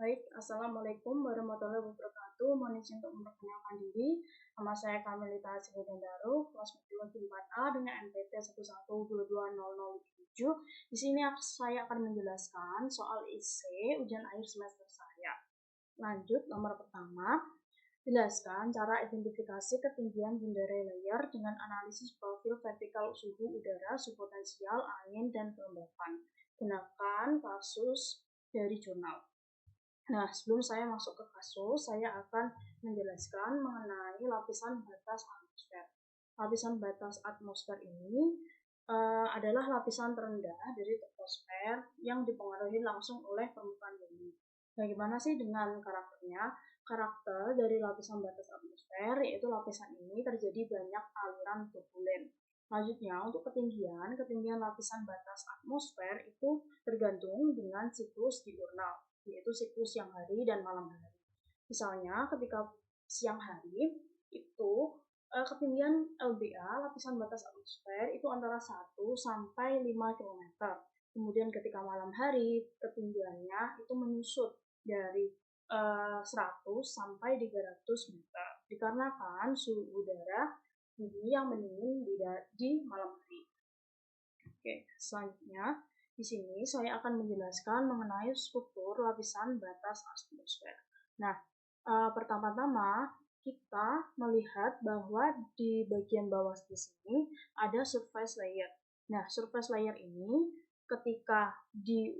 Baik, Assalamualaikum warahmatullahi wabarakatuh. Mohon izin untuk memperkenalkan diri. Nama saya Kamilita Sigudendaro, kelas 4A dengan NPT 11220007. Di sini saya akan menjelaskan soal ujian akhir semester saya. Lanjut, nomor pertama. Jelaskan cara identifikasi ketinggian boundary layer dengan analisis profil vertikal suhu udara, suhu potensial, angin, dan kelembapan. Gunakan kasus dari jurnal. Nah, sebelum saya masuk ke kasus, saya akan menjelaskan mengenai lapisan batas atmosfer. Lapisan batas atmosfer ini adalah lapisan terendah dari troposfer yang dipengaruhi langsung oleh permukaan bumi. Bagaimana sih dengan karakternya? Karakter dari lapisan batas atmosfer yaitu lapisan ini terjadi banyak aliran turbulen. Selanjutnya, untuk ketinggian lapisan batas atmosfer itu tergantung dengan siklus diurnal, yaitu siklus siang hari dan malam hari. Misalnya, ketika siang hari itu ketinggian LBA, lapisan batas atmosfer, itu antara 1 sampai 5 km. Kemudian ketika malam hari, ketinggiannya itu menyusut dari 100 sampai 300 meter. Dikarenakan suhu udara tinggi yang mendingin di malam hari. Oke, selanjutnya di sini saya akan menjelaskan mengenai struktur lapisan batas atmosfer. Nah, pertama-tama kita melihat bahwa di bagian bawah di sini ada surface layer. Nah, surface layer ini ketika di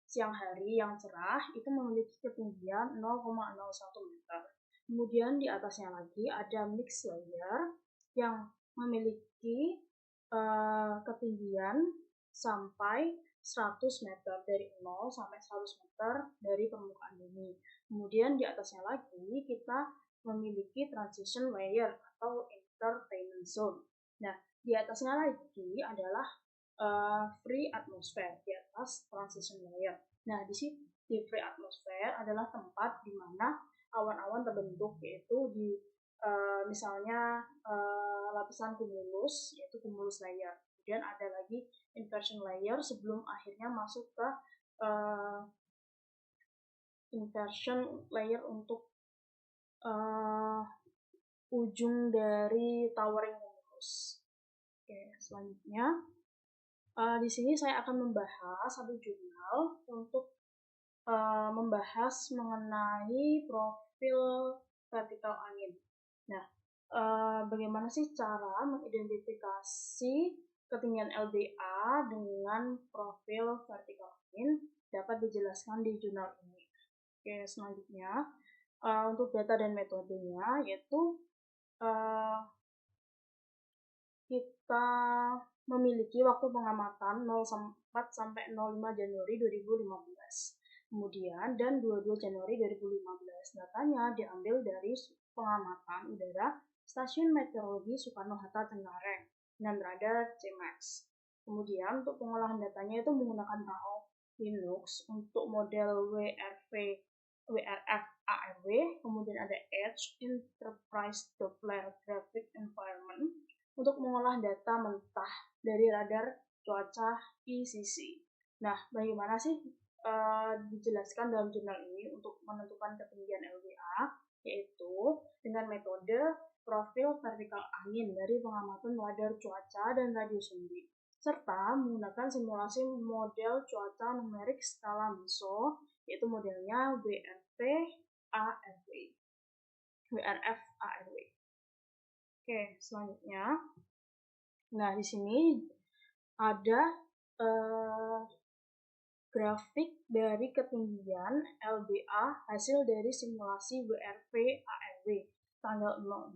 siang hari yang cerah itu memiliki ketinggian 0,01 meter. Kemudian di atasnya lagi ada mixed layer yang memiliki ketinggian sampai 100 meter, dari 0 sampai 100 meter dari permukaan bumi. Kemudian di atasnya lagi kita memiliki transition layer atau entertainment zone. Nah, di atasnya lagi adalah free atmosphere, di atas transition layer. Nah, di situ di free atmosphere adalah tempat di mana awan-awan terbentuk, yaitu di misalnya lapisan cumulus, yaitu cumulus layer. Kemudian ada lagi inversion layer sebelum akhirnya masuk ke inversion layer untuk ujung dari towering cumulus. Oke, selanjutnya di sini saya akan membahas satu jurnal untuk membahas mengenai profil vertikal angin. Nah, bagaimana sih cara mengidentifikasi ketinggian LBA dengan profil vertikal angin dapat dijelaskan di jurnal ini. Oke, selanjutnya untuk data dan metodenya yaitu kita memiliki waktu pengamatan 04 sampai 05 Januari 2015. Kemudian dan 22 Januari 2015. Datanya diambil dari pengamatan udara Stasiun Meteorologi Soekarno-Hatta Cengkareng dengan radar CMAX. Kemudian untuk pengolahan datanya itu menggunakan RAW Linux untuk model WRF ARW, kemudian ada Edge Enterprise Doppler Graphic Environment untuk mengolah data mentah dari radar cuaca PCC. Nah, bagaimana sih dijelaskan dalam jurnal ini untuk menentukan ketinggian LBA, yaitu dengan metode profil vertikal angin dari pengamatan radar cuaca dan radiosonde, serta menggunakan simulasi model cuaca numerik skala meso, yaitu modelnya WRF ARW. Oke, selanjutnya. Nah, di sini ada grafik dari ketinggian LBA hasil dari simulasi WRV ARW. Tanggal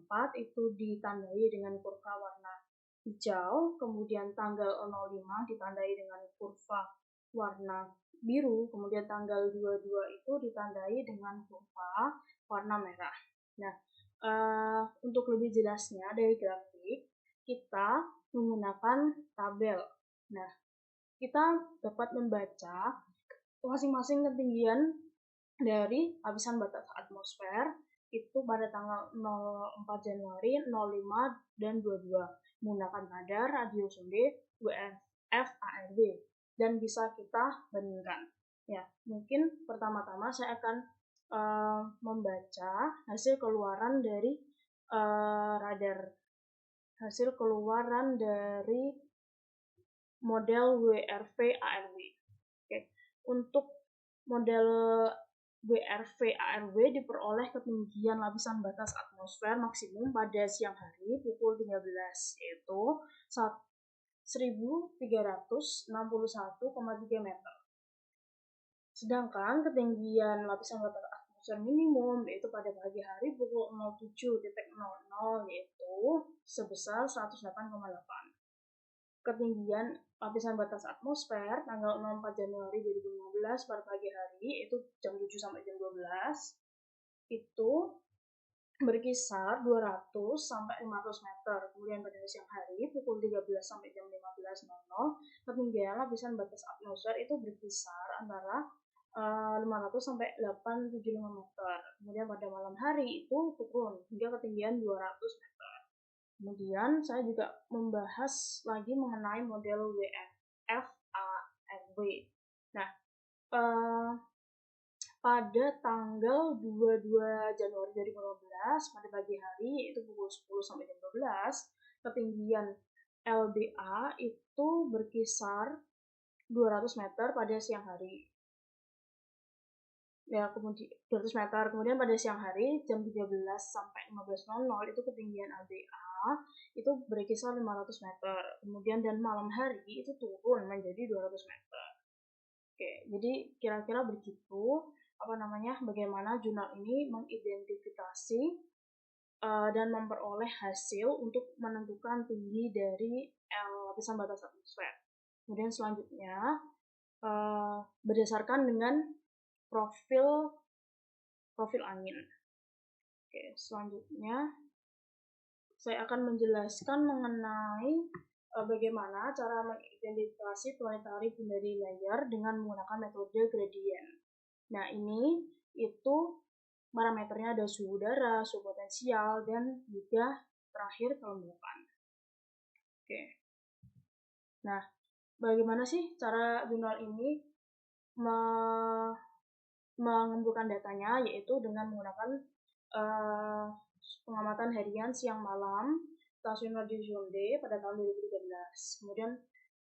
04 itu ditandai dengan kurva warna hijau, kemudian tanggal 05 ditandai dengan kurva warna biru, kemudian tanggal 22 itu ditandai dengan kurva warna merah. Nah, untuk lebih jelasnya dari grafik, kita menggunakan tabel. Nah, kita dapat membaca masing-masing ketinggian dari lapisan batas atmosfer itu pada tanggal 04 Januari, 05, dan 22 menggunakan radar, radiosonde, WRF ARW, dan bisa kita bandingkan. Ya, mungkin pertama-tama saya akan membaca hasil keluaran dari radar, hasil keluaran dari model WRV-ARW. Oke, untuk model WRV-ARW diperoleh ketinggian lapisan batas atmosfer maksimum pada siang hari pukul 13, yaitu 1361,3 meter. Sedangkan ketinggian lapisan batas atmosfer minimum yaitu pada pagi hari pukul 07.00 yaitu sebesar 108,8. Ketinggian lapisan batas atmosfer tanggal 4 Januari 2015 pada pagi hari itu jam 7 sampai jam 12 itu berkisar 200 sampai 500 meter. Kemudian pada siang hari pukul 13 sampai jam 15.00 ketinggian lapisan batas atmosfer itu berkisar antara 500 sampai 875 meter. Kemudian pada malam hari itu turun hingga ketinggian 200 meter. Kemudian saya juga membahas lagi mengenai model WRF-ARW. Nah, pada tanggal 22 Januari 2015 pada pagi hari yaitu pukul 10 sampai jam 12 ketinggian LBA itu berkisar 200 meter pada siang hari. Ya, kemudian 200 meter. Kemudian pada siang hari jam 13 sampai 15.00 itu ketinggian LBA itu berkisar 500 meter. Kemudian dan malam hari itu turun menjadi 200 meter. Oke, jadi kira-kira begitu bagaimana jurnal ini mengidentifikasi dan memperoleh hasil untuk menentukan tinggi dari lapisan batas atmosfer. Kemudian selanjutnya berdasarkan dengan profil angin. Oke, selanjutnya saya akan menjelaskan mengenai bagaimana cara mengidentifikasi planetary boundary layer dengan menggunakan metode gradient. Nah, ini itu parameternya ada suhu udara, suhu potensial, dan juga terakhir kelembapan. Oke. Nah, bagaimana sih cara jurnal ini mengumpulkan datanya, yaitu dengan menggunakan pengamatan harian siang malam stasiun radio Zonde pada tahun 2013. Kemudian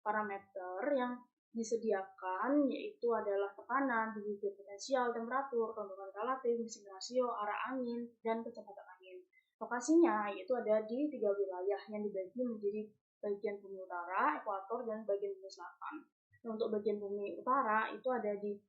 parameter yang disediakan yaitu adalah tekanan, tinggi potensial, temperatur, kelembapan relatif, missing rasio, arah angin, dan kecepatan angin. Lokasinya yaitu ada di 3 wilayah yang dibagi menjadi bagian bumi utara, ekuator, dan bagian bumi selatan. Nah, untuk bagian bumi utara itu ada di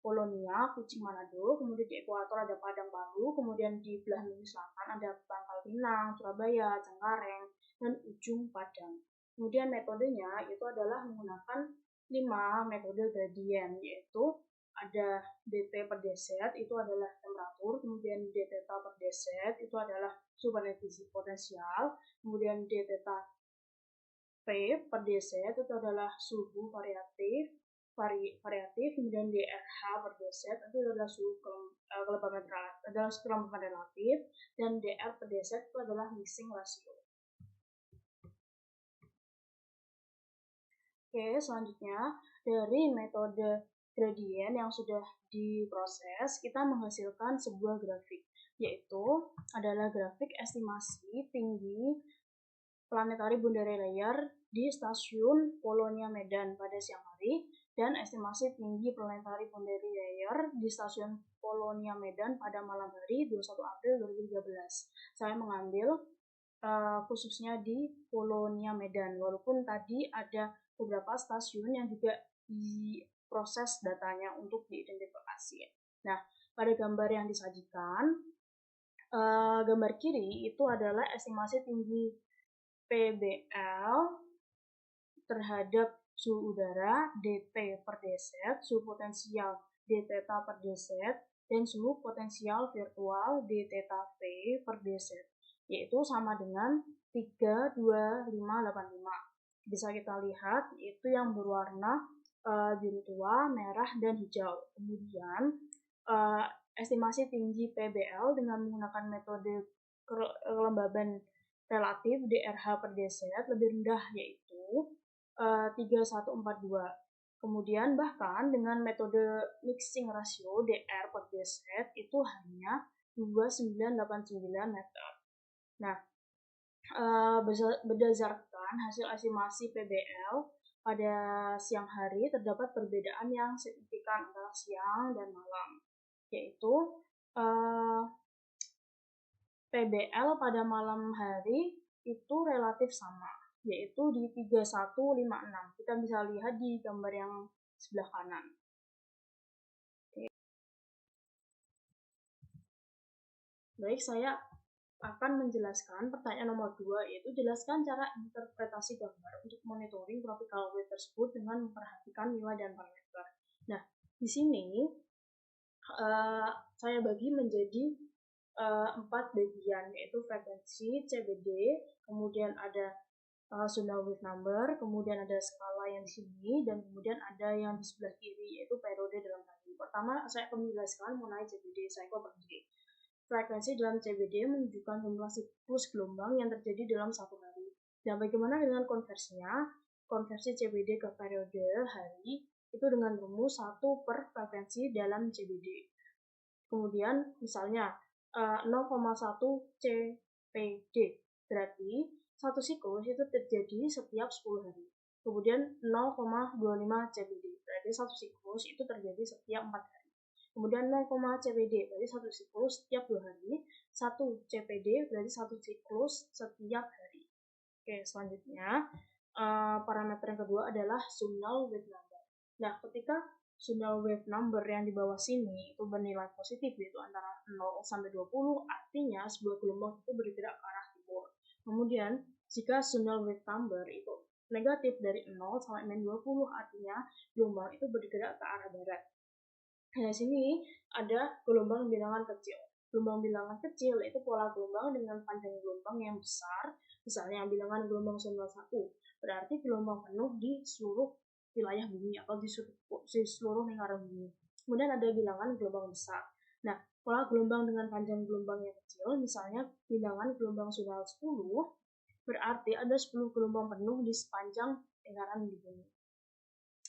Polonia, Kucing, Manado, kemudian di ekuator ada Padang Palu, kemudian di belahan bumi selatan ada Pangkal Pinang, Surabaya, Cengkareng, dan Ujung Padang. Kemudian metodenya itu adalah menggunakan 5 metode gradient, yaitu ada dt per dz itu adalah temperatur, kemudian d theta per dz itu adalah suhu potensial, kemudian d theta p per dz itu adalah suhu variatif, kemudian DRH per dz itu adalah suhu kelembapan relatif, dan DR per dz itu adalah missing ratio. Oke, selanjutnya dari metode gradient yang sudah diproses, kita menghasilkan sebuah grafik, yaitu adalah grafik estimasi tinggi planetary boundary layer di stasiun Polonia Medan pada siang hari, dan estimasi tinggi planetary boundary layer di stasiun Polonia Medan pada malam hari 21 April 2013. Saya mengambil khususnya di Polonia Medan, walaupun tadi ada beberapa stasiun yang juga diproses datanya untuk diidentifikasi. Nah, pada gambar yang disajikan, gambar kiri itu adalah estimasi tinggi PBL terhadap suhu udara dt per dz, suhu potensial d theta per dz, dan suhu potensial virtual d theta v per dz, yaitu sama dengan 32585. Bisa kita lihat itu yang berwarna biru tua, merah, dan hijau. Kemudian estimasi tinggi PBL dengan menggunakan metode kelembaban relatif DRH per dz lebih rendah, yaitu 3142. Kemudian bahkan dengan metode mixing ratio DR per DZ itu hanya 2989 meter. Nah, berdasarkan hasil estimasi PBL pada siang hari terdapat perbedaan yang signifikan antara siang dan malam, yaitu PBL pada malam hari itu relatif sama, yaitu di 3156. Kita bisa lihat di gambar yang sebelah kanan. Baik, saya akan menjelaskan pertanyaan nomor 2, yaitu jelaskan cara interpretasi gambar untuk monitoring tropical wave tersebut dengan memperhatikan nilai dan parameter. Nah, di sini saya bagi menjadi 4 bagian, yaitu frekuensi, CBD, kemudian ada Sunday wave number, kemudian ada skala yang di sini, dan kemudian ada yang di sebelah kiri, yaitu periode dalam hari. Pertama, saya akan menjelaskan mengenai CBD, cycle per day. Frekuensi dalam CBD menunjukkan jumlah siklus gelombang yang terjadi dalam satu hari. Dan bagaimana dengan konversinya? Konversi CBD ke periode hari itu dengan rumus 1 per frekuensi dalam CBD. Kemudian misalnya 0,1 CPD, berarti satu siklus itu terjadi setiap 10 hari. Kemudian 0,25 CPD, berarti satu siklus itu terjadi setiap 4 hari. Kemudian 0, CPD berarti satu siklus setiap 2 hari. 1 CPD berarti satu siklus setiap hari. Oke, selanjutnya parameter yang kedua adalah Sunday wave number. Nah, ketika Sunday wave number yang di bawah sini itu bernilai positif, yaitu antara 0 sampai 20, artinya sebuah gelombang itu bergerak ke arah timur. Kemudian, jika Sunday wave number itu negatif dari 0 sampai -20, artinya gelombang itu bergerak ke arah barat. Nah, sini ada gelombang bilangan kecil. Gelombang bilangan kecil itu pola gelombang dengan panjang gelombang yang besar, misalnya bilangan gelombang 1, berarti gelombang penuh di seluruh wilayah bumi atau di seluruh lingkaran bumi. Kemudian ada bilangan gelombang besar. Nah, pola gelombang dengan panjang gelombang yang kecil, misalnya bilangan gelombang 10, berarti ada 10 gelombang penuh di sepanjang lingkaran di bumi.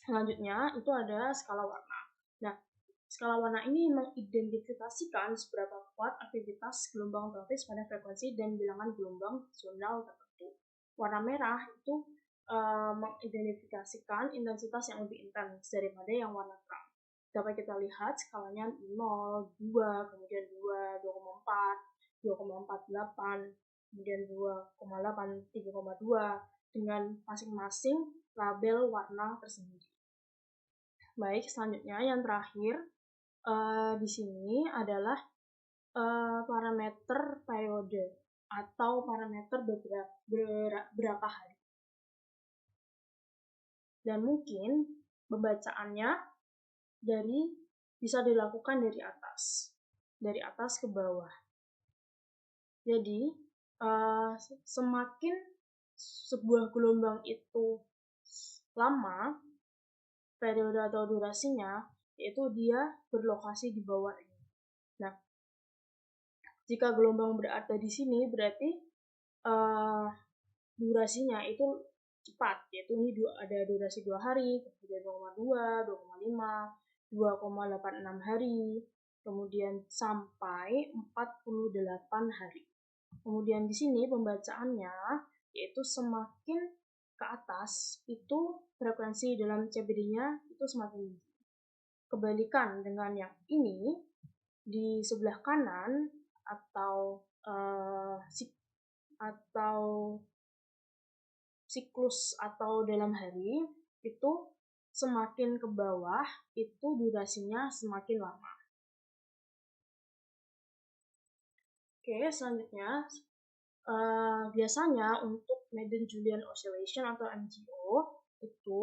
Selanjutnya, itu ada skala warna. Nah, skala warna ini mengidentifikasikan seberapa kuat aktivitas gelombang tropis pada frekuensi dan bilangan gelombang zonal tertentu. Warna merah itu mengidentifikasikan intensitas yang lebih intens daripada yang warna terang. Dapat kita lihat skalanya 0, 2, kemudian 2, 2,4, 2,48, kemudian 2,8, 3,2 dengan masing-masing label warna tersendiri. Baik, selanjutnya yang terakhir di sini adalah parameter periode atau parameter berapa hari. Dan mungkin pembacaannya bisa dilakukan dari atas ke bawah. Jadi semakin sebuah gelombang itu lama periode atau durasinya, yaitu dia berlokasi di bawah ini. Nah, jika gelombang berada di sini, berarti durasinya itu cepat, yaitu ini ada durasi 2 hari, kemudian 2,2, 2,5, 2,86 hari, kemudian sampai 48 hari. Kemudian di sini pembacaannya, yaitu semakin ke atas, itu frekuensi dalam CBD-nya itu semakin tinggi. Kebalikan dengan yang ini, di sebelah kanan atau siklus atau dalam hari itu semakin ke bawah itu durasinya semakin lama. Oke, selanjutnya biasanya untuk Madden-Julian Oscillation atau MJO itu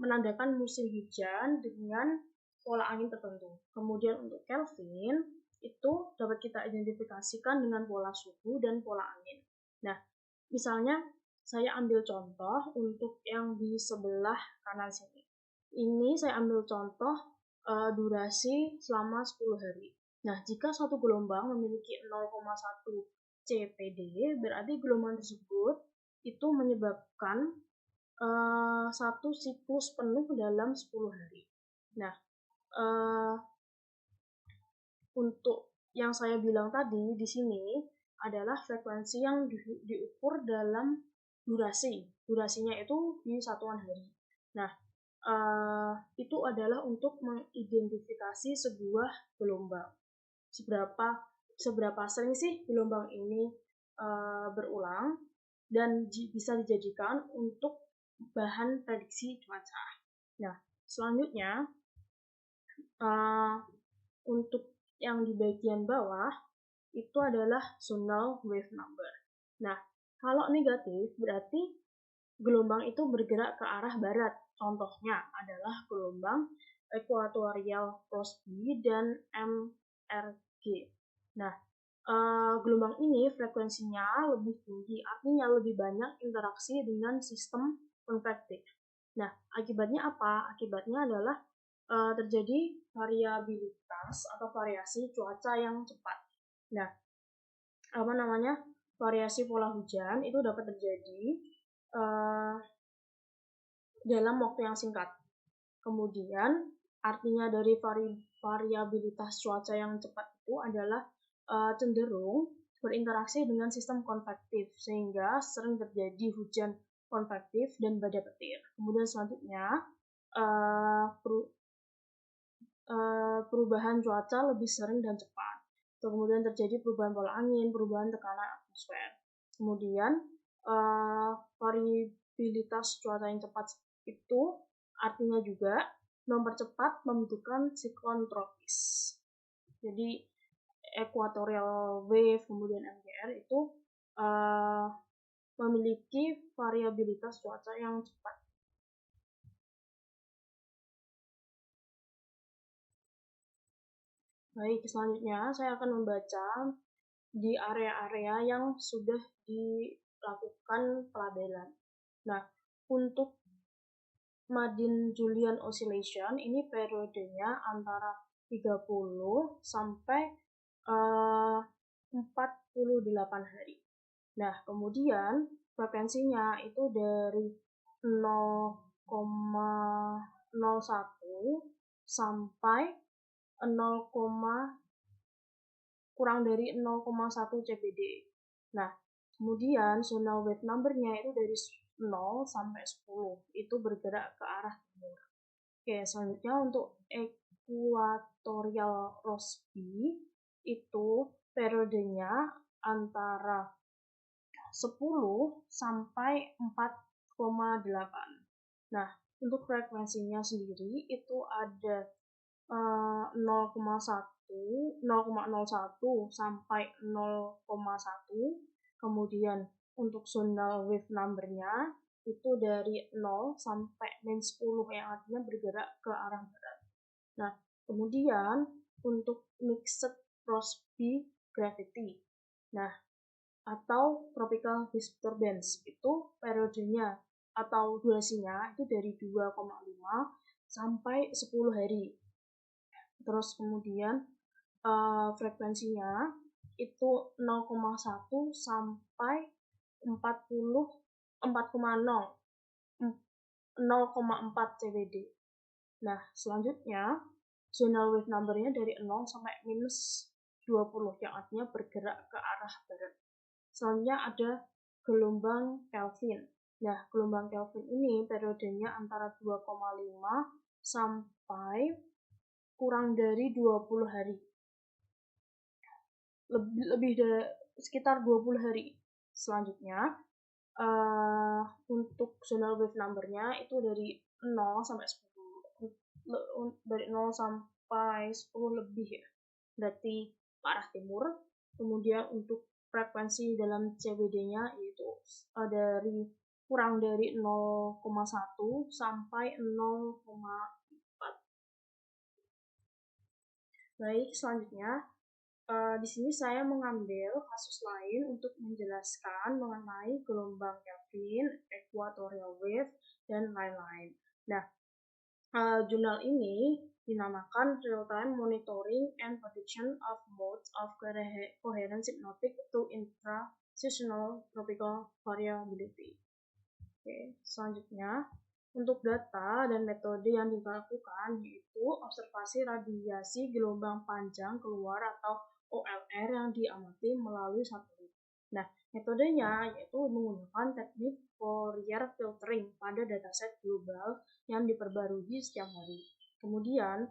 menandakan musim hujan dengan pola angin tertentu. Kemudian untuk Kelvin itu dapat kita identifikasikan dengan pola suhu dan pola angin. Nah, misalnya saya ambil contoh untuk yang di sebelah kanan sini. Ini saya ambil contoh durasi selama 10 hari. Nah, jika suatu gelombang memiliki 0,1 CPD, berarti gelombang tersebut itu menyebabkan satu siklus penuh dalam 10 hari. Nah, untuk yang saya bilang tadi di sini adalah frekuensi yang diukur dalam durasi. Durasinya itu di satuan hari. Nah, itu adalah untuk mengidentifikasi sebuah gelombang. Seberapa sering sih gelombang ini berulang dan bisa dijadikan untuk bahan prediksi cuaca. Nah, selanjutnya untuk yang di bagian bawah itu adalah zonal wave number. Nah, kalau negatif berarti gelombang itu bergerak ke arah barat. Contohnya adalah gelombang Equatorial Rossby dan MRG. Nah, gelombang ini frekuensinya lebih tinggi, artinya lebih banyak interaksi dengan sistem konvektif. Nah, akibatnya apa? Akibatnya adalah terjadi variabilitas atau variasi cuaca yang cepat. Nah, variasi pola hujan itu dapat terjadi dalam waktu yang singkat. Kemudian, artinya dari variabilitas cuaca yang cepat itu adalah cenderung berinteraksi dengan sistem konvektif, sehingga sering terjadi hujan konvektif dan badai petir. Kemudian selanjutnya, perubahan cuaca lebih sering dan cepat. Kemudian terjadi perubahan pola angin, perubahan tekanan atmosfer. Kemudian variabilitas cuaca yang cepat itu artinya juga mempercepat pembentukan siklon tropis. Jadi equatorial wave kemudian MGR itu memiliki variabilitas cuaca yang cepat. Baik, selanjutnya saya akan membaca di area-area yang sudah dilakukan pelabelan. Nah, untuk Madin-Julian Oscillation ini periodenya antara 30 sampai 48 hari. Nah, kemudian frekuensinya itu dari 0,01 sampai 0, kurang dari 0,1 CBD. Nah, kemudian zonal wave number-nya itu dari 0 sampai 10. Itu bergerak ke arah timur. Oke, selanjutnya untuk Equatorial Rossby itu periodenya antara 10 sampai 4,8. Nah, untuk frekuensinya sendiri itu ada 0,01 sampai 0,1. Kemudian untuk zonal wave number-nya itu dari 0 sampai -10 yang artinya bergerak ke arah barat. Nah, kemudian untuk mixed Rossby gravity. Nah, atau tropical disturbance itu periodenya atau durasinya itu dari 2,5 sampai 10 hari. Terus kemudian frekuensinya itu 0,1 sampai 0,4 CBD. Nah, selanjutnya zonal wave number-nya dari 0 sampai -20 yang artinya bergerak ke arah barat. Selanjutnya ada gelombang Kelvin. Nah, gelombang Kelvin ini periodenya antara 2,5 sampai kurang dari 20 hari. Lebih dari sekitar 20 hari. Selanjutnya, untuk zonal wave number-nya itu dari 0 sampai 10. Dari 0 sampai 10 lebih ya. Berarti ke arah timur. Kemudian untuk frekuensi dalam CBD-nya itu dari kurang dari 0,1 sampai 0,4. Baik, selanjutnya di sini saya mengambil kasus lain untuk menjelaskan mengenai gelombang Kelvin, equatorial wave, dan lain-lain. Nah, jurnal ini dinamakan Real-Time Monitoring and Prediction of Modes of Coherent Synoptic to Intra-Seasonal Tropical Variability. Oke, selanjutnya untuk data dan metode yang dilakukan yaitu observasi radiasi gelombang panjang keluar atau OLR yang diamati melalui satelit. Nah, metodenya yaitu menggunakan teknik Fourier filtering pada dataset global yang diperbarui setiap hari. Kemudian,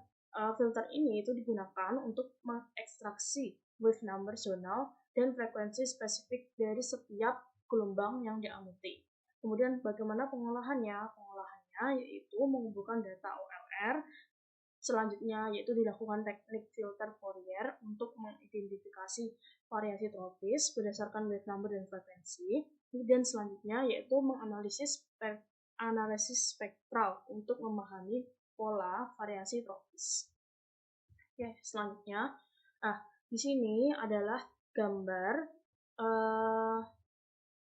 filter ini itu digunakan untuk mengekstraksi wave number zonal dan frekuensi spesifik dari setiap gelombang yang diamati. Kemudian bagaimana pengolahannya? Pengolahannya yaitu mengumpulkan data OLR, selanjutnya yaitu dilakukan teknik filter Fourier untuk mengidentifikasi variasi tropis berdasarkan wave number dan frekuensi. Kemudian selanjutnya yaitu menganalisis analisis spektral untuk memahami pola variasi tropis. Oke, selanjutnya, di sini adalah gambar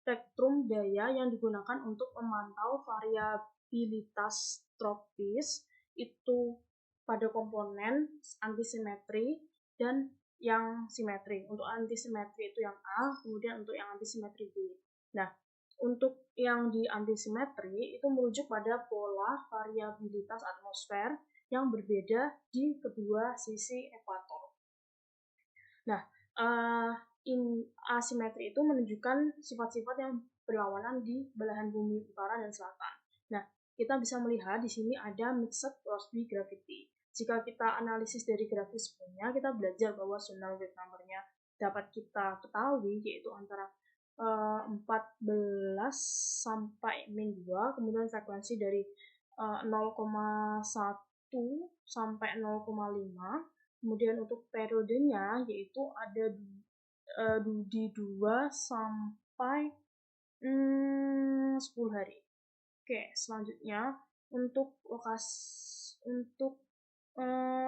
spektrum daya yang digunakan untuk memantau variabilitas tropis itu pada komponen antisimetri dan yang simetri. Untuk antisimetri itu yang A, kemudian untuk yang antisimetri B. Nah, untuk yang di antisimetri itu merujuk pada pola variabilitas atmosfer yang berbeda di kedua sisi ekuator. Nah, asimetri itu menunjukkan sifat-sifat yang berlawanan di belahan bumi utara dan selatan. Nah, kita bisa melihat di sini ada mixed Rossby gravity. Jika kita analisis dari grafis sebelumnya, kita belajar bahwa zonal wave number-nya dapat kita ketahui yaitu antara 14 sampai min 2, kemudian frekuensi dari 0,1 sampai 0,5. Kemudian untuk periodenya yaitu ada di 2 sampai 10 hari. Oke, selanjutnya untuk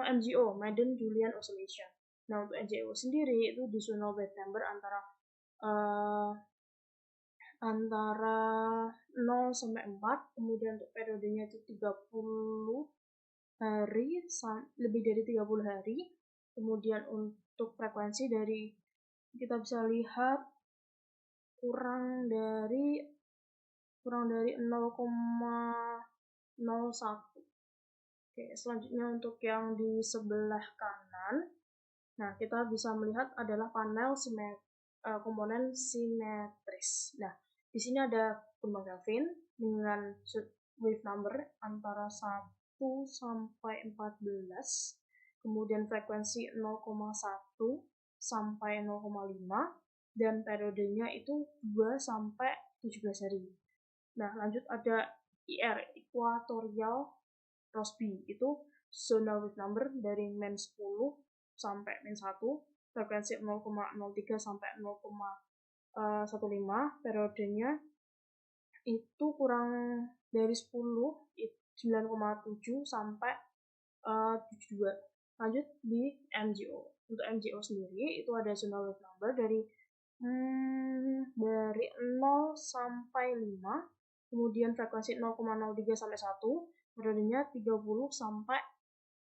MJO, Madden Julian Oscillation. Nah, untuk MJO sendiri itu di zonal wave number antara 0 sampai 4, kemudian untuk periodenya itu 30 hari, lebih dari 30 hari. Kemudian untuk frekuensi dari kita bisa lihat kurang dari 0,01. Oke, selanjutnya untuk yang di sebelah kanan, nah kita bisa melihat adalah panel komponen simetris. Nah, di sini ada gelombang Kelvin dengan wave number antara 1 sampai 14, kemudian frekuensi 0,1 sampai 0,5, dan periodenya itu 2 sampai 17 hari. Nah, lanjut ada IR, Equatorial Rossby, itu zonal wave number dari min 10 sampai min 1, frekuensi 0,03 sampai 0,15, periodenya itu kurang dari 10, 9,7 sampai 72. Lanjut di MJO. Untuk MJO sendiri itu ada zonal wave number dari 0 sampai 5, kemudian frekuensi 0,03 sampai 1, periodenya 30 sampai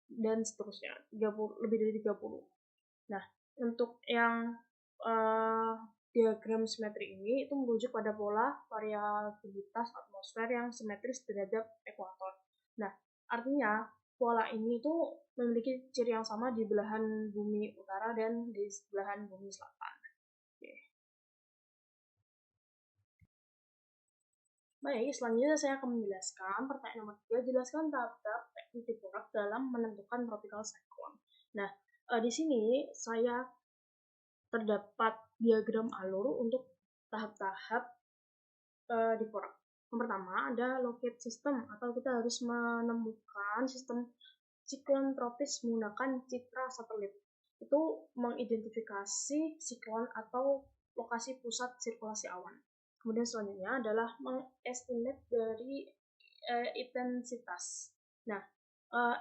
dan seterusnya, 30, lebih dari 30. Nah, untuk yang diagram simetri ini itu merujuk pada pola variabilitas atmosfer yang simetris terhadap ekuator. Nah, artinya pola ini itu memiliki ciri yang sama di belahan bumi utara dan di belahan bumi selatan. Oke. Baik, selanjutnya saya akan menjelaskan pertanyaan nomor 3, jelaskan tahap-tahap teknik diporak dalam menentukan tropical cyclone. Nah, di sini saya terdapat diagram alur untuk tahap-tahap diporak. Yang pertama ada locate system, atau kita harus menemukan sistem siklon tropis menggunakan citra satelit. Itu mengidentifikasi siklon atau lokasi pusat sirkulasi awan. Kemudian selanjutnya adalah mengestimate dari intensitas. Nah,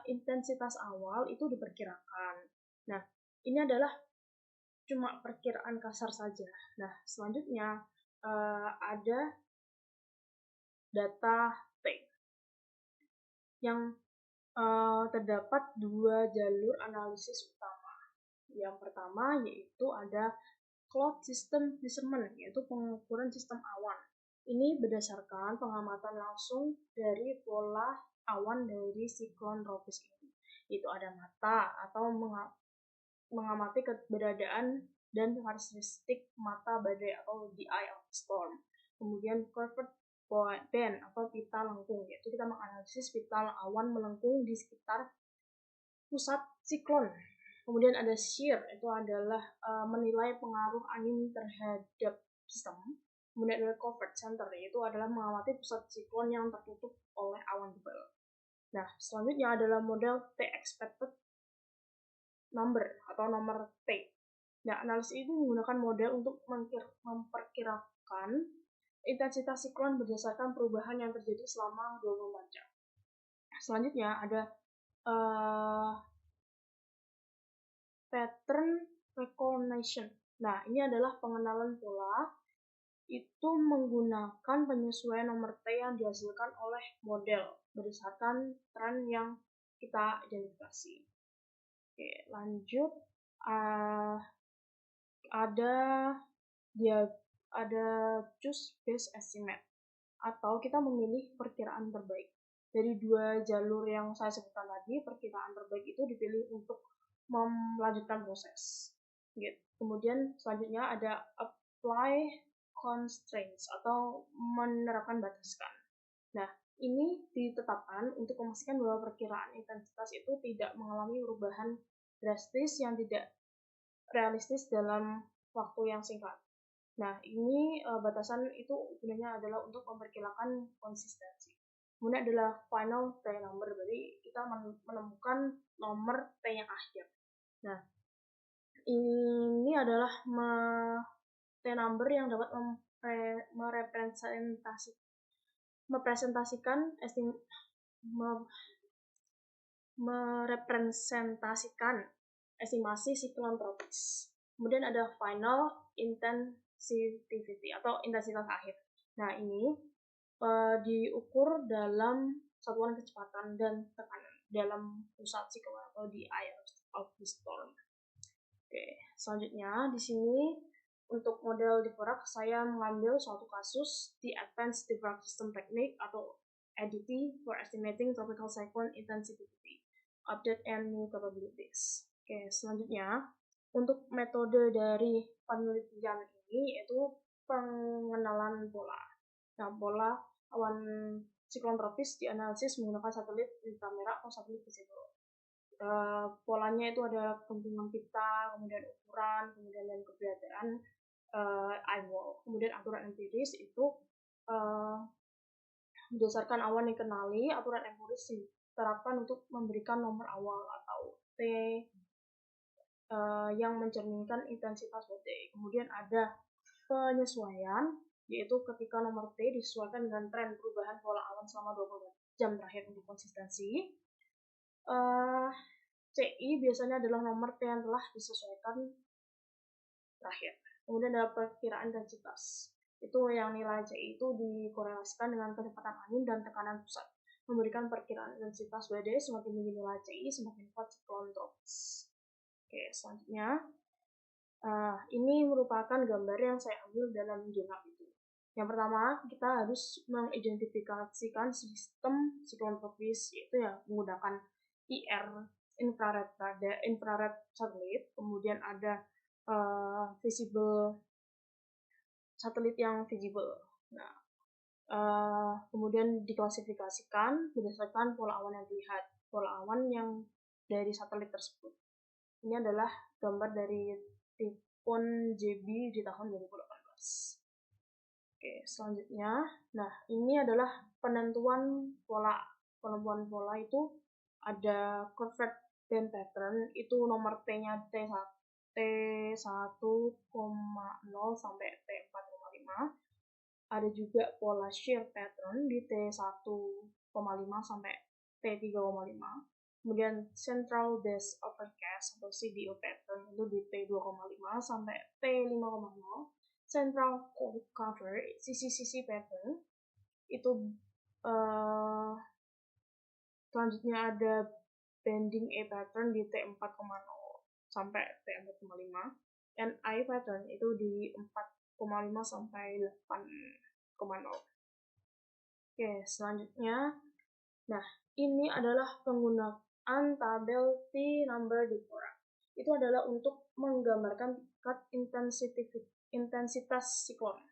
intensitas awal itu diperkirakan. Nah, ini adalah cuma perkiraan kasar saja. Nah, selanjutnya ada data T yang terdapat dua jalur analisis utama. Yang pertama yaitu ada cloud system measurement, yaitu pengukuran sistem awan. Ini berdasarkan pengamatan langsung dari pola awan dari siklon tropis ini. Itu ada mata atau mengamati keberadaan dan karakteristik mata badai atau the eye of the storm. Kemudian curved band atau pita lengkung, yaitu kita menganalisis pita awan melengkung di sekitar pusat siklon. Kemudian ada shear, itu adalah menilai pengaruh angin terhadap sistem. Kemudian ada covert center, yaitu adalah mengamati pusat siklon yang tertutup oleh awan tebal. Nah, selanjutnya adalah model T expected number atau nomor T. Nah, analisis itu menggunakan model untuk memperkirakan intensitas siklon berdasarkan perubahan yang terjadi selama 24 jam. Selanjutnya ada pattern recognition. Nah, ini adalah pengenalan pola. Itu menggunakan penyesuaian nomor T yang dihasilkan oleh model berdasarkan tren yang kita identifikasi. Oke, lanjut. Ada choose best estimate atau kita memilih perkiraan terbaik. Dari dua jalur yang saya sebutkan tadi, perkiraan terbaik itu dipilih untuk melanjutkan proses. Kemudian selanjutnya ada apply constraints atau menerapkan bataskan. Nah, ini ditetapkan untuk memastikan bahwa perkiraan intensitas itu tidak mengalami perubahan drastis yang tidak realistis dalam waktu yang singkat. Nah, ini batasan itu gunanya adalah untuk memperkirakan konsistensi. Kemudian adalah final T number, berarti kita menemukan nomor T yang akhir. Nah, ini adalah T number yang dapat merepresentasikan estimasi siklon tropis. Kemudian ada final intensity atau intensitas akhir. Nah, ini diukur dalam satuan kecepatan dan tekanan dalam pusat siklon atau di eye of the storm. Oke, selanjutnya di sini untuk model diffract saya mengambil suatu kasus di Advanced Diffract System Technique atau ADT for estimating tropical cyclone intensity, update and new capabilities. Oke, selanjutnya untuk metode dari penelitian ini yaitu pengenalan pola. Nah, pola awan siklon tropis dianalisis menggunakan satelit inframerah atau satelit visible. Polanya itu ada bentukan pita, kemudian ukuran, kemudian dan keberadaan eyewall. Kemudian aturan empiris itu berdasarkan awan yang dikenali, aturan empiris diterapkan untuk memberikan nomor awal atau T yang mencerminkan intensitas badai. Kemudian ada penyesuaian, yaitu ketika nomor T disesuaikan dengan tren perubahan pola awan selama 24 jam terakhir untuk konsistensi. CI biasanya adalah nomor T yang telah disesuaikan terakhir. Kemudian ada perkiraan intensitas. Itu yang nilai CI itu dikorelasikan dengan kecepatan angin dan tekanan pusat. Memberikan perkiraan intensitas badai, semakin tinggi nilai CI, semakin kuat siklon tropis. Oke, selanjutnya. Ini merupakan gambar yang saya ambil dalam jurnal itu. Yang pertama, kita harus mengidentifikasikan sistem siklon tropis, yaitu ya menggunakan IR infrared satelit, kemudian ada visible satelit yang visible. Nah, kemudian diklasifikasikan berdasarkan pola awan yang dilihat, pola awan yang dari satelit tersebut. Ini adalah gambar dari Typhoon JB di tahun 2018. Oke, selanjutnya, nah ini adalah penentuan pola. Penentuan pola itu ada curved band pattern, itu nomor T-nya T1,0 sampai T4,5. Ada juga pola shear pattern di T1,5 sampai T3,5. Kemudian Central Base Overcast atau CBO pattern itu di T2,5 sampai T5,0. Central Cold Cover CCCC pattern itu selanjutnya ada Bending A pattern di T4,0 sampai T4,5. NI pattern itu di 4,5 sampai 8. Oke, selanjutnya, nah ini adalah penggunaan tabel T-number difference. Itu adalah untuk menggambarkan tingkat intensitas siklon.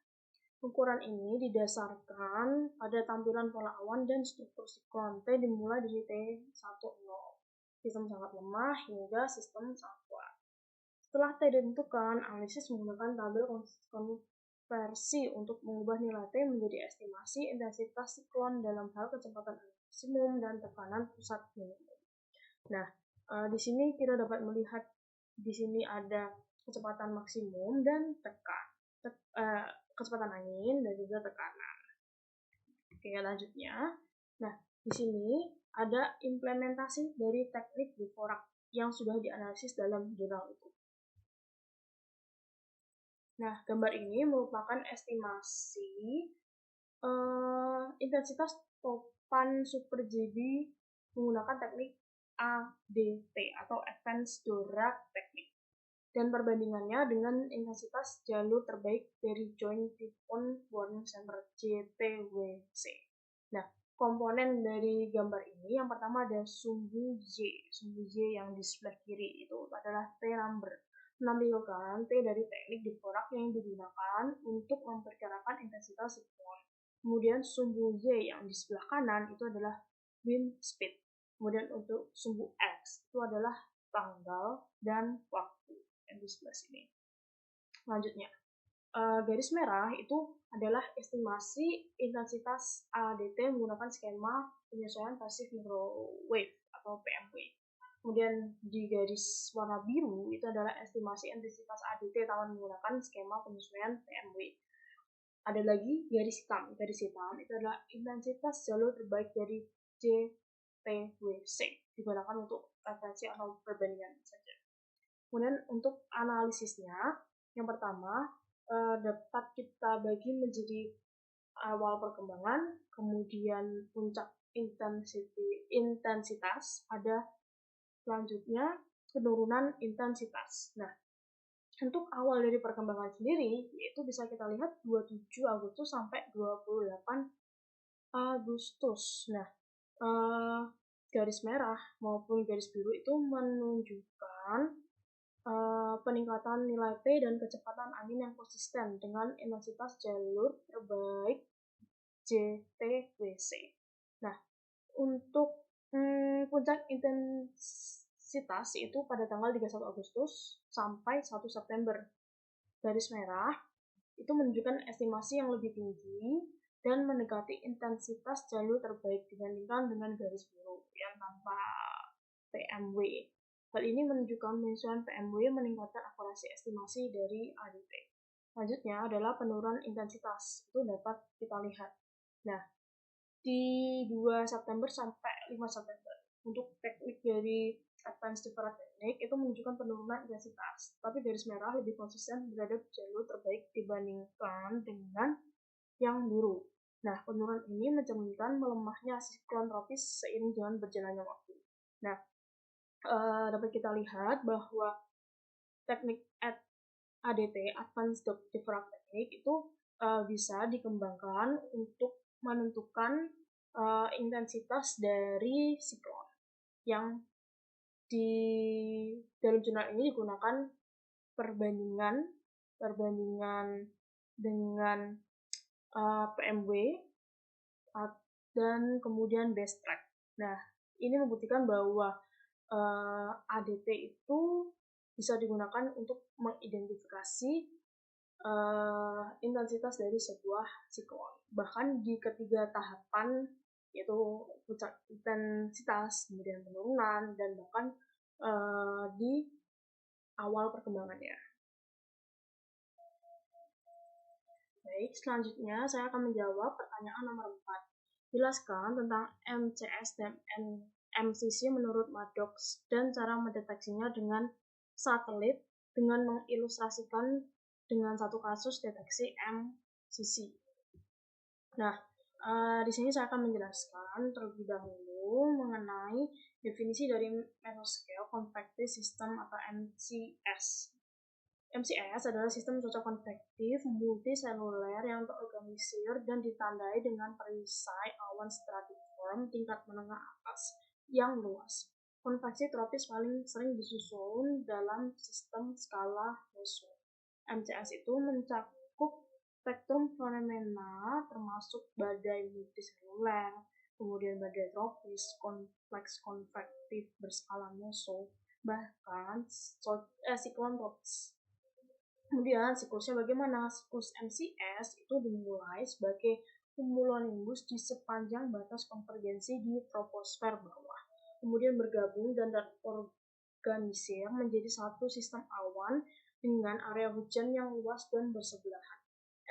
Ukuran ini didasarkan pada tampilan pola awan dan struktur siklon. T dimulai dari T10, sistem sangat lemah hingga sistem sangat kuat. Setelah T ditentukan, analisis menggunakan tabel konversi untuk mengubah nilai T menjadi estimasi intensitas siklon dalam hal kecepatan maksimum dan tekanan pusat minimum. Nah, di sini kita dapat melihat di sini ada kecepatan maksimum dan kecepatan angin dan juga tekanan. Oke, lanjutnya. Nah, di sini ada implementasi dari teknik Dvorak yang sudah dianalisis dalam jurnal itu. Nah, gambar ini merupakan estimasi intensitas topan super JB menggunakan teknik ADT atau Advanced Dvorak Technique dan perbandingannya dengan intensitas jalur terbaik dari Joint Typhoon Warning Center JTWC. Nah, komponen dari gambar ini yang pertama ada sumbu J yang di sebelah kiri itu adalah T-number, menampilkan T dari teknik Dvorak yang digunakan untuk memperkirakan intensitas siklon. Kemudian sumbu Y yang di sebelah kanan itu adalah wind speed. Kemudian untuk sumbu X itu adalah tanggal dan waktu yang di sebelah sini. Selanjutnya, garis merah itu adalah estimasi intensitas ADT menggunakan skema penyesuaian pasif microwave atau PMW. Kemudian di garis warna biru itu adalah estimasi intensitas ADT tahun menggunakan skema penyesuaian PMW. Ada lagi garis hitam itu adalah intensitas jalur terbaik dari JTWC, digunakan untuk referensi atau perbandingan saja. Kemudian untuk analisisnya, yang pertama dapat kita bagi menjadi awal perkembangan, kemudian puncak intensitas, ada selanjutnya penurunan intensitas. Nah, untuk awal dari perkembangan sendiri, yaitu bisa kita lihat 27 Agustus sampai 28 Agustus. Nah, garis merah maupun garis biru itu menunjukkan peningkatan nilai P dan kecepatan angin yang konsisten dengan intensitas jalur terbaik JTWC. Nah, untuk puncak intensitas itu pada tanggal 31 Agustus sampai 1 September. Garis merah itu menunjukkan estimasi yang lebih tinggi dan mendekati intensitas jalur terbaik dibandingkan dengan garis biru yang tanpa PMW. Hal ini menunjukkan penyesuaian PMW meningkatkan akurasi estimasi dari ADT. Selanjutnya adalah penurunan intensitas. Itu dapat kita lihat. Nah, di 2 September sampai 5 September. Untuk teknik dari Advanced Dvorak Technique itu menunjukkan penurunan intensitas. Tapi garis merah lebih konsisten berada di jalur terbaik dibandingkan dengan yang biru. Nah, penurunan ini mencerminkan melemahnya siklon tropis seiring dengan berjalannya waktu. Nah, dapat kita lihat bahwa teknik ADT, Advanced Dvorak Technique, itu bisa dikembangkan untuk menentukan intensitas dari siklon yang di dalam jurnal ini digunakan perbandingan dengan PMW dan kemudian base track. Nah, ini membuktikan bahwa ADT itu bisa digunakan untuk mengidentifikasi intensitas dari sebuah siklon. Bahkan di ketiga tahapan, yaitu puncak intensitas, kemudian penurunan, dan bahkan di awal perkembangannya. Baik, selanjutnya saya akan menjawab pertanyaan nomor 4. Jelaskan tentang MCS dan MCC menurut Maddox dan cara mendeteksinya dengan satelit dengan mengilustrasikan dengan satu kasus deteksi MCC. Nah, di sini saya akan menjelaskan terlebih dahulu mengenai definisi dari Mesoscale Convective System atau MCS. MCS adalah sistem cuaca konvektif multiseluler yang terorganisir dan ditandai dengan perisai awan stratiform tingkat menengah atas yang luas. Konveksi tropis paling sering disusun dalam sistem skala meso. MCS itu mencakup spektrum fenomena termasuk badai multiseluler, kemudian badai tropis, kompleks konvektif berskala meso, bahkan siklon tropis. Kemudian siklusnya bagaimana? Siklus MCS itu dimulai sebagai cumulonimbus di sepanjang batas konvergensi di troposfer bawah. Kemudian bergabung dan terorganisir menjadi satu sistem awan dengan area hujan yang luas dan bersebelahan.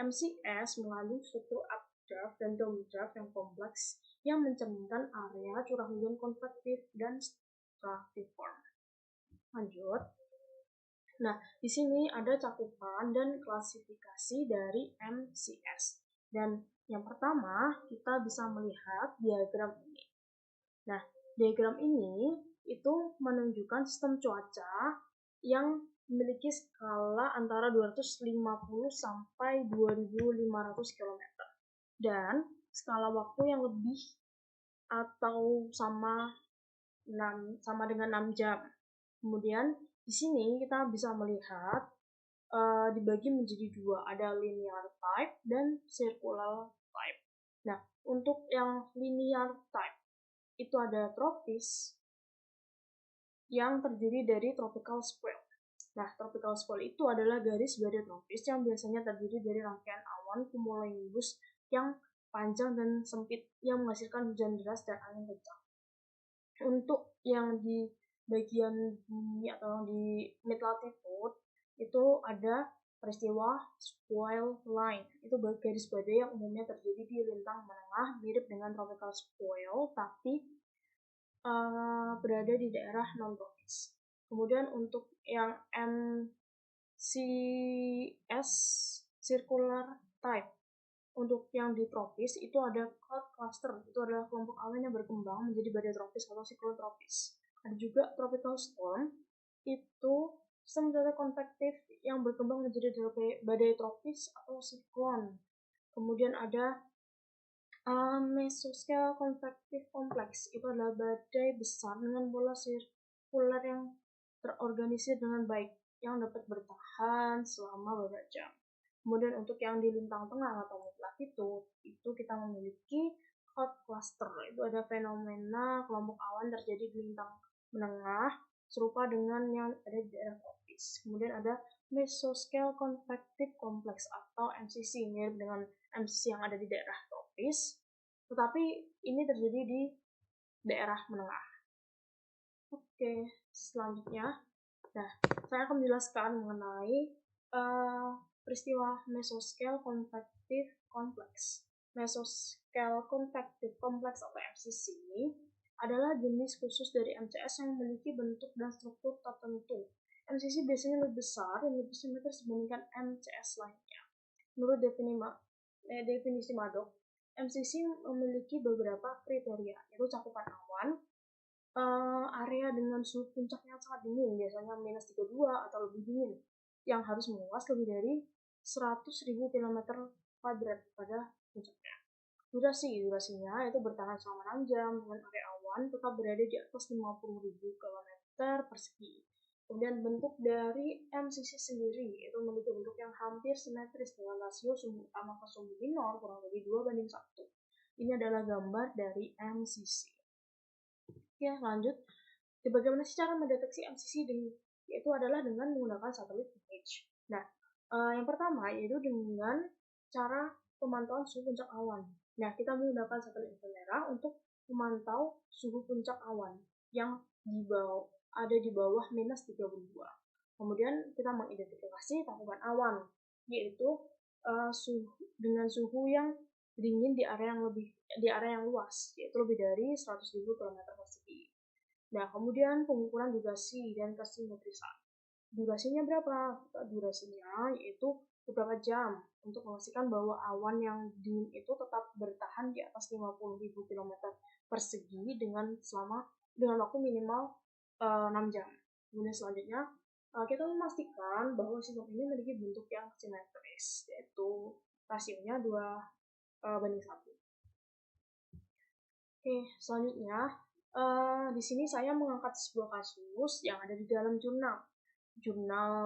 MCS mengandung struktur updraft dan downdraft yang kompleks yang mencerminkan area curah hujan konvektif dan stratiform. Lanjut. Nah, di sini ada cakupan dan klasifikasi dari MCS. Dan yang pertama, kita bisa melihat diagram ini. Nah, diagram ini itu menunjukkan sistem cuaca yang memiliki skala antara 250 sampai 2500 km. Dan skala waktu yang lebih atau sama dengan 6 jam. Kemudian di sini kita bisa melihat dibagi menjadi dua, ada linear type dan circular type. Nah, untuk yang linear type itu ada tropis yang terdiri dari tropical swell. Nah, tropical swell itu adalah garis badai tropis yang biasanya terdiri dari rangkaian awan cumulonimbus yang panjang dan sempit yang menghasilkan hujan deras dan angin kencang. Untuk yang di bagian bumi atau di mid latitude itu ada peristiwa swell line. Itu garis badai yang umumnya terjadi di lintang menengah mirip dengan tropical swell tapi berada di daerah non-tropis. Kemudian untuk yang MCS circular type, untuk yang di tropis itu ada cloud cluster, itu adalah kelompok awan yang berkembang menjadi badai tropis atau siklon tropis. Ada juga tropical storm, itu sistem cuaca konvektif yang berkembang menjadi badai tropis atau siklon. Kemudian ada mesoscale konvektif kompleks, itu adalah badai besar dengan bola sirkular yang terorganisir dengan baik yang dapat bertahan selama beberapa jam. Kemudian untuk yang di lintang tengah atau mid latitude itu kita memiliki cloud cluster, itu ada fenomena kelompok awan terjadi di lintang menengah serupa dengan yang ada di daerah tropis. Kemudian ada mesoscale konvektif kompleks atau MCC, mirip dengan MCC yang ada di daerah tropis, tetapi ini terjadi di daerah menengah. Oke, selanjutnya, nah saya akan menjelaskan mengenai peristiwa mesoscale konvektif kompleks. Mesoscale konvektif kompleks atau MCC adalah jenis khusus dari MCS yang memiliki bentuk dan struktur tertentu. MCC biasanya lebih besar dan lebih simetris dibandingkan MCS lainnya. Menurut definisi Maddox, MCC memiliki beberapa kriteria, yaitu cakupan awan, area dengan suhu puncak yang sangat dingin, biasanya minus 32 atau lebih dingin, yang harus meluas lebih dari 100.000 km kuadrat pada puncaknya. Durasinya itu bertahan selama 6 jam dengan area awan tetap berada di atas 50.000 km persegi. Kemudian bentuk dari MCC sendiri itu memiliki bentuk yang hampir simetris dengan rasio sumbu utama ke sumbu minor kurang lebih 2:1. Ini adalah gambar dari MCC. Ya, lanjut. Bagaimana sih cara mendeteksi MCC? Yaitu adalah dengan menggunakan satelit image. Nah, yang pertama yaitu dengan cara pemantauan suhu puncak awan. Nah, kita menggunakan satelit inframerah untuk memantau suhu puncak awan yang ada di bawah minus 32. Kemudian kita mengidentifikasi cakupan awan, yaitu dengan suhu yang dingin di area yang luas, yaitu lebih dari 100.000 km persegi. Nah, kemudian pengukuran durasi dan kesimetrisan. Durasinya berapa? Durasinya yaitu beberapa jam untuk memastikan bahwa awan yang dingin itu tetap bertahan di atas 50.000 km persegi dengan waktu minimal 6 jam. Kemudian selanjutnya Kita memastikan bahwa sistem ini memiliki bentuk yang simetris, yaitu rasionya 2:1. Oke, selanjutnya di sini saya mengangkat sebuah kasus yang ada di dalam jurnal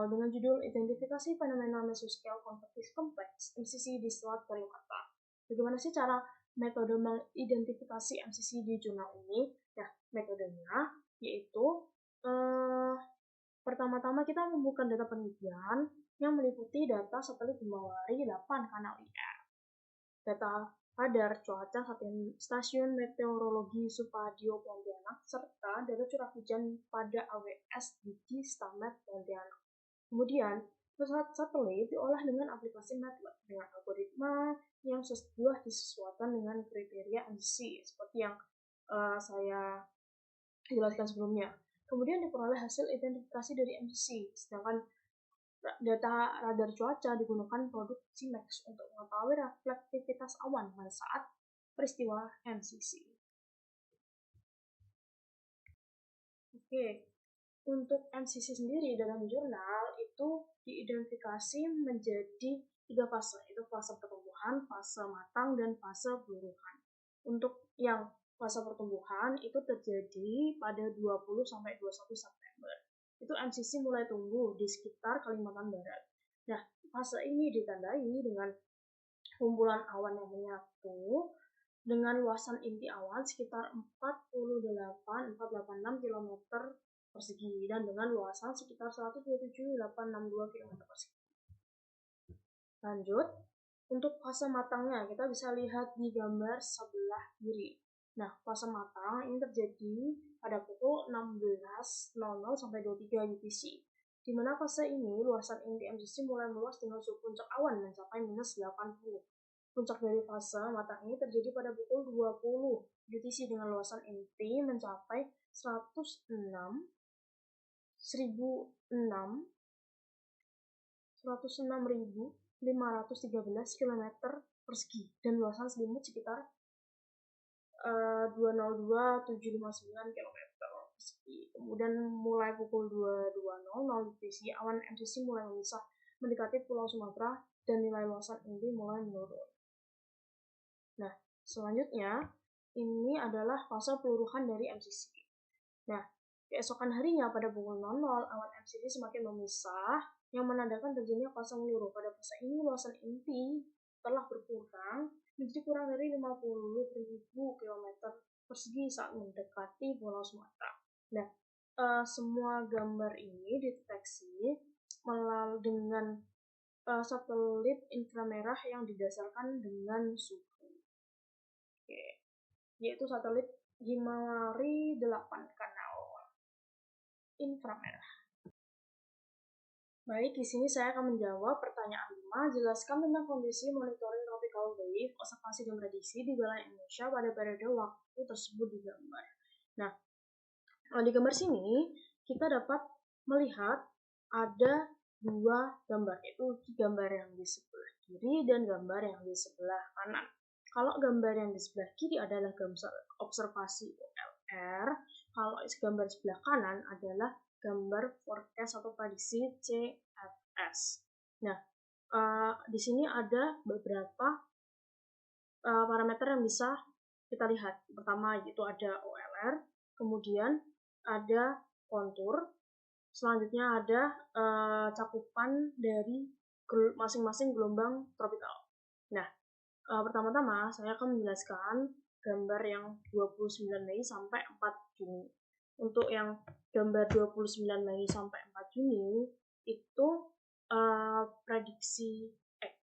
dengan judul Identifikasi Fenomena Mesoscale Konvektif Kompleks MCC di Selat Karimata. Bagaimana sih cara metode mengidentifikasi MCC di jurnal ini? Nah, metodenya yaitu pertama-tama kita membuka data penelitian yang meliputi data satelit Himawari 8 kanal IR, data radar cuaca stasiun meteorologi Supadio Pontianak, serta data curah hujan pada AWS di Stamet Pontianak. Kemudian, pesawat satelit diolah dengan aplikasi MATLAB dengan algoritma yang disesuaikan dengan kriteria MCC seperti yang saya jelaskan sebelumnya. Kemudian diperoleh hasil identifikasi dari MCC, sedangkan data radar cuaca digunakan produk CIMAX untuk mengetahui reflektivitas awan pada saat peristiwa MCC. Oke, untuk MCC sendiri dalam jurnal itu diidentifikasi menjadi 3 fase, yaitu fase pertumbuhan, fase matang, dan fase peluruhan. Untuk yang fase pertumbuhan itu terjadi pada 20-21 September. Itu MCC mulai tumbuh di sekitar Kalimantan Barat. Nah, fase ini ditandai dengan kumpulan awan yang menyatu dengan luasan inti awan sekitar 486 km persegi dan dengan luasan sekitar 127.862 km persegi. Lanjut, untuk fase matangnya kita bisa lihat di gambar sebelah kiri. Nah, fase matang ini terjadi pada pukul 16.00 sampai 23 UTC, di mana fase ini luasan inti MCC mulai meluas dengan suhu puncak awan mencapai minus 80. Puncak dari fase matang ini terjadi pada pukul 20 UTC dengan luasan inti mencapai 106.513 km persegi dan luasan selimut sekitar 202.759 km persegi. Kemudian mulai pukul 22.00 UTC, awan MCC mulai memisah mendekati Pulau Sumatera dan nilai luasan inti mulai menurun. Nah, selanjutnya ini adalah fase peluruhan dari MCC. Nah, keesokan harinya pada pukul 00, awan MCC semakin memisah yang menandakan terjadinya fase meluruh. Pada fase ini luasan inti telah berkurang menjadi kurang dari 50.000 km persegi saat mendekati Pulau Sumatera. Nah, semua gambar ini dideteksi melalui dengan satelit inframerah yang didasarkan dengan suhu. Oke, yaitu satelit Himawari 8 kanal inframerah. Baik, di sini saya akan menjawab pertanyaan 5. Jelaskan tentang kondisi monitoring tropical wave, observasi dan prediksi di wilayah Indonesia pada periode waktu tersebut di gambar. Nah, di gambar sini kita dapat melihat ada 2 gambar, yaitu gambar yang di sebelah kiri dan gambar yang di sebelah kanan. Kalau gambar yang di sebelah kiri adalah gambar observasi OLR, kalau gambar sebelah kanan adalah gambar forecast atau prediksi CFS. Nah, di sini ada beberapa parameter yang bisa kita lihat. Pertama yaitu ada OLR, kemudian ada kontur, selanjutnya ada cakupan dari masing-masing gelombang tropikal. Nah, pertama-tama saya akan menjelaskan gambar yang 29 Mei sampai 4 Juni. Untuk yang gambar 29 Mei sampai 4 Juni itu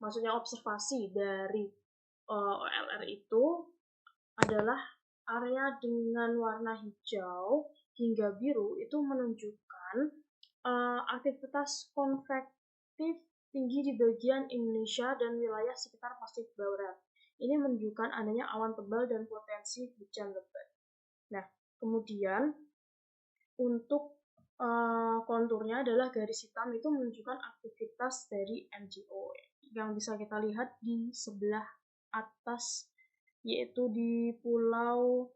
maksudnya observasi dari OLR itu adalah area dengan warna hijau hingga biru itu menunjukkan aktivitas konvektif tinggi di bagian Indonesia dan wilayah sekitar Pasifik Barat. Ini menunjukkan adanya awan tebal dan potensi hujan lebat. Nah, kemudian untuk konturnya adalah garis hitam itu menunjukkan aktivitas dari MJO yang bisa kita lihat di sebelah atas, yaitu di pulau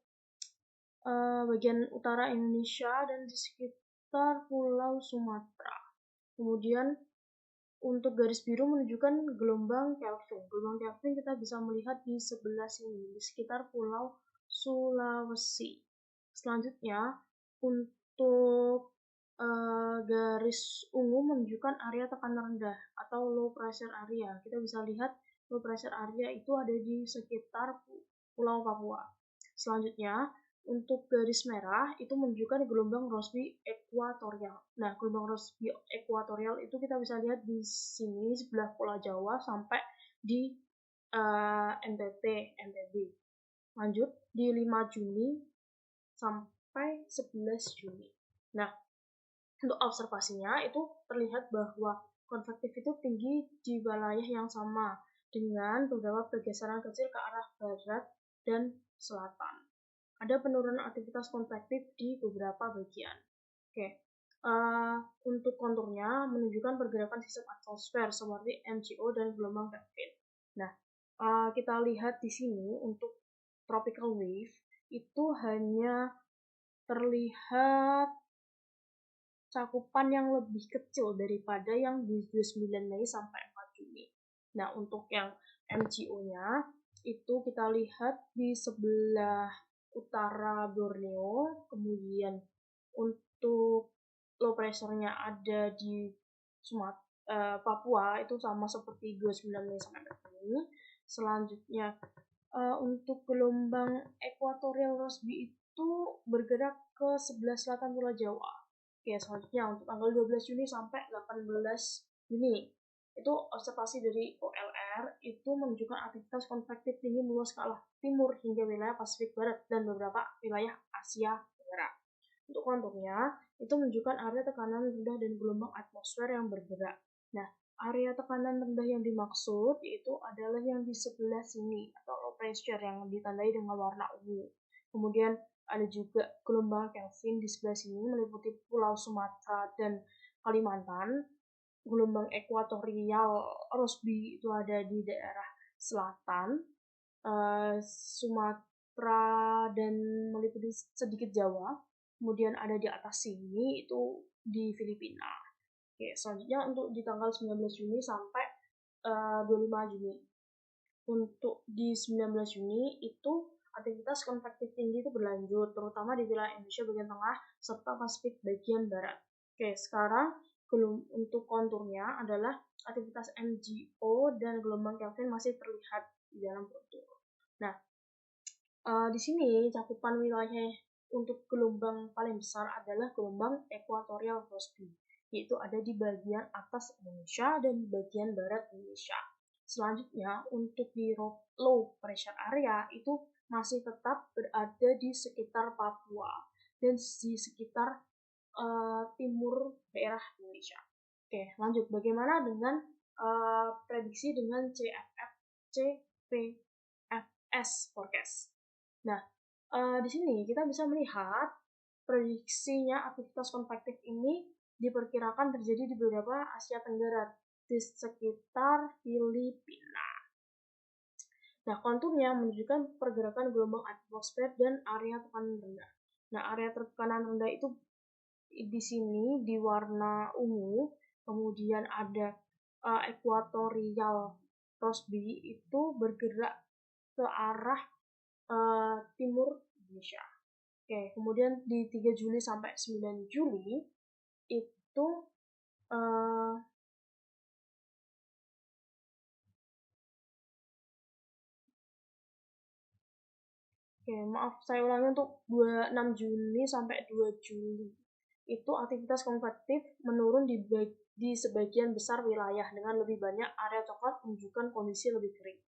bagian utara Indonesia dan di sekitar Pulau Sumatera. Kemudian untuk garis biru menunjukkan gelombang Kelvin. Gelombang Kelvin kita bisa melihat di sebelah sini, di sekitar Pulau Sulawesi. Selanjutnya, untuk garis ungu menunjukkan area tekanan rendah atau low pressure area. Kita bisa lihat low pressure area itu ada di sekitar Pulau Papua. Selanjutnya, untuk garis merah itu menunjukkan gelombang Rossby ekuatorial. Nah, gelombang Rossby ekuatorial itu kita bisa lihat di sini sebelah Pulau Jawa sampai di NTB. Lanjut di 5 Juni sampai 11 Juni. Nah, untuk observasinya itu terlihat bahwa konvektif itu tinggi di wilayah yang sama dengan beberapa pergeseran kecil ke arah barat dan selatan. Ada penurunan aktivitas konvektif di beberapa bagian. Oke, untuk konturnya menunjukkan pergerakan sistem atmosfer seperti MCO dan gelombang Kelvin. Nah, kita lihat di sini untuk tropical wave itu hanya terlihat cakupan yang lebih kecil daripada yang di 29 Mei sampai 4 Juni. Nah, untuk yang MCO-nya itu kita lihat di sebelah utara Borneo, kemudian untuk low pressure-nya ada di Papua, itu sama seperti 29 Mei sampai 4 Juni. Selanjutnya, untuk gelombang ekuatorial Rossby itu bergerak ke sebelah selatan Pulau Jawa. Oke, selanjutnya untuk tanggal 12 Juni sampai 18 Juni itu observasi dari OLR itu menunjukkan aktivitas konvektif tinggi meluas ke arah timur hingga wilayah Pasifik Barat dan beberapa wilayah Asia Tenggara. Untuk konturnya itu menunjukkan area tekanan rendah dan gelombang atmosfer yang bergerak. Nah, area tekanan rendah yang dimaksud yaitu adalah yang di sebelah sini atau low pressure yang ditandai dengan warna ungu. Kemudian ada juga gelombang Kelvin di sebelah sini meliputi Pulau Sumatera dan Kalimantan. Gelombang ekuatorial Rossby itu ada di daerah selatan, Sumatera dan meliputi sedikit Jawa. Kemudian ada di atas sini itu di Filipina. Oke, selanjutnya untuk di tanggal 19 Juni sampai 25 Juni. Untuk di 19 Juni itu aktivitas konvektif tinggi itu berlanjut, terutama di wilayah Indonesia bagian tengah serta Pasifik bagian barat. Oke, sekarang untuk konturnya adalah aktivitas MGO dan gelombang Kelvin masih terlihat di dalam kontur. Nah, di sini cakupan wilayah untuk gelombang paling besar adalah gelombang ekuatorial Rossby, yaitu ada di bagian atas Indonesia dan di bagian barat Indonesia. Selanjutnya, untuk di low pressure area itu masih tetap berada di sekitar Papua dan di sekitar timur daerah Indonesia. Oke, lanjut. Bagaimana dengan prediksi dengan CPFS forecast? Nah, di sini kita bisa melihat prediksinya aktivitas konvektif ini diperkirakan terjadi di beberapa Asia Tenggara di sekitar Filipina. Nah, konturnya menunjukkan pergerakan gelombang atmosfer dan area tekanan rendah. Nah, area tekanan rendah itu di sini di warna ungu, kemudian ada ekuatorial Rossby itu bergerak ke arah timur Indonesia. Oke, kemudian di 3 Juli sampai 9 Juli itu Oke, maaf, saya ulangi untuk 26 Juni sampai 2 Juli. Itu aktivitas konvektif menurun di sebagian besar wilayah dengan lebih banyak area coklat menunjukkan kondisi lebih kering.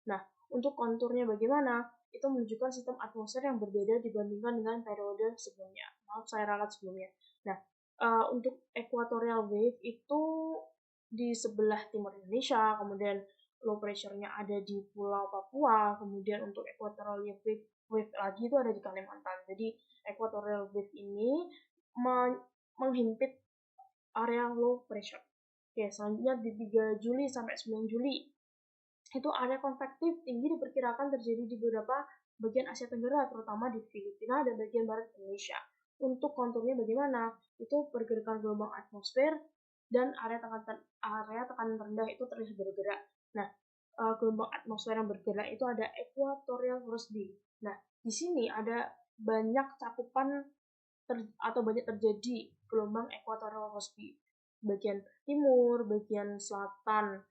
Nah, untuk konturnya bagaimana? Itu menunjukkan sistem atmosfer yang berbeda dibandingkan dengan periode sebelumnya. Maaf, saya ralat sebelumnya. Nah, untuk equatorial wave itu di sebelah timur Indonesia, kemudian low pressure-nya ada di Pulau Papua, kemudian untuk equatorial wave lagi itu ada di Kalimantan. Jadi equatorial wave ini menghimpit area low pressure. Oke, selanjutnya di 3 Juli sampai 9 Juli itu area konvektif tinggi diperkirakan terjadi di beberapa bagian Asia Tenggara, terutama di Filipina dan bagian barat Indonesia. Untuk konturnya bagaimana? Itu pergerakan gelombang atmosfer dan area tekanan rendah itu terlihat bergerak. Nah, gelombang atmosfer yang bergerak itu ada equatorial Rossby. Nah, di sini ada banyak cakupan atau banyak terjadi gelombang equatorial Rossby. Bagian timur, bagian selatan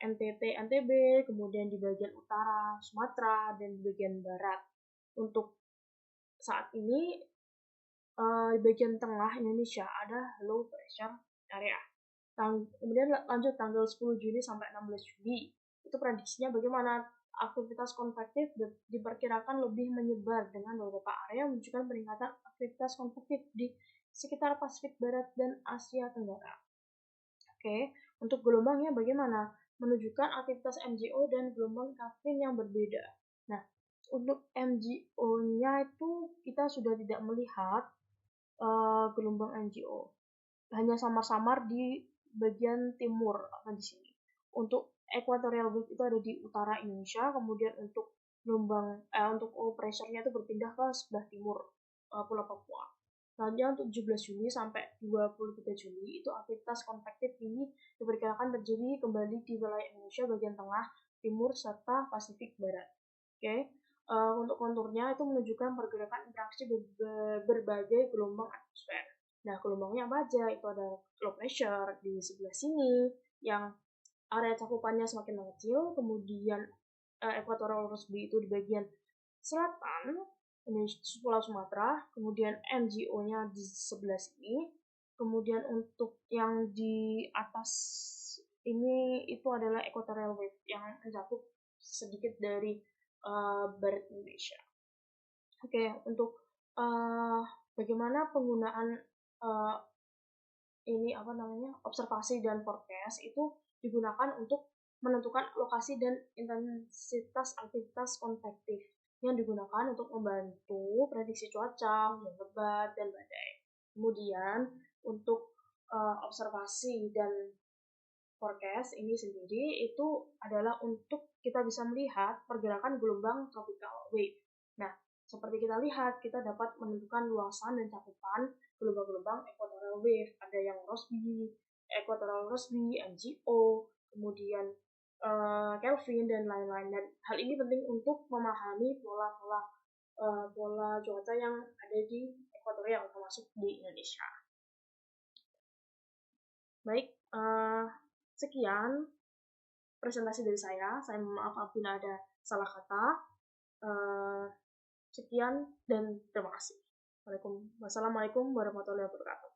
NTT, NTB, kemudian di bagian utara Sumatera, dan di bagian barat. Untuk saat ini di bagian tengah Indonesia ada low pressure area. Kemudian lanjut tanggal 10 Juni sampai 16 Juli. Itu prediksinya bagaimana aktivitas konvektif diperkirakan lebih menyebar dengan beberapa area menunjukkan peningkatan aktivitas konvektif di sekitar Pasifik Barat dan Asia Tenggara. Oke, untuk gelombangnya bagaimana? Menunjukkan aktivitas MGO dan gelombang Kelvin yang berbeda. Nah, untuk MGO-nya itu kita sudah tidak melihat gelombang MGO. Hanya samar-samar di bagian timur di sini. Untuk equatorial wave itu ada di utara Indonesia, kemudian untuk gelombang untuk pressure-nya itu berpindah ke sebelah timur Pulau Papua. Selanjutnya untuk 17 Juli sampai 23 Juli itu aktivitas konvektif ini diperkirakan terjadi kembali di wilayah Indonesia bagian tengah, timur, serta Pasifik Barat. Oke, untuk konturnya itu menunjukkan pergerakan interaksi berbagai gelombang atmosfer. Nah, gelombangnya apa aja? Itu ada low pressure di sebelah sini, yang area cakupannya semakin mengecil, kemudian equatorial Rossby itu di bagian selatan, Pulau Sumatera, kemudian MGO-nya di sebelah sini, kemudian untuk yang di atas ini itu adalah equatorial wave yang mencakup sedikit dari barat Indonesia. Oke, untuk bagaimana penggunaan observasi dan forecast itu digunakan untuk menentukan lokasi dan intensitas aktivitas konvektif yang digunakan untuk membantu prediksi cuaca, hujan lebat, dan badai. Kemudian untuk observasi dan forecast ini sendiri itu adalah untuk kita bisa melihat pergerakan gelombang tropical wave. Nah, seperti kita lihat, kita dapat menentukan luasan dan cakupan gelombang-gelombang equatorial wave. Ada yang Rossby, equatorial Rossby, MGO, kemudian Kelvin, dan lain-lain. Dan hal ini penting untuk memahami pola cuaca yang ada di ekuatorial, termasuk di Indonesia. Baik, sekian presentasi dari saya. Saya mohon maaf apabila ada salah kata. Sekian dan terima kasih. Wassalamualaikum warahmatullahi wabarakatuh.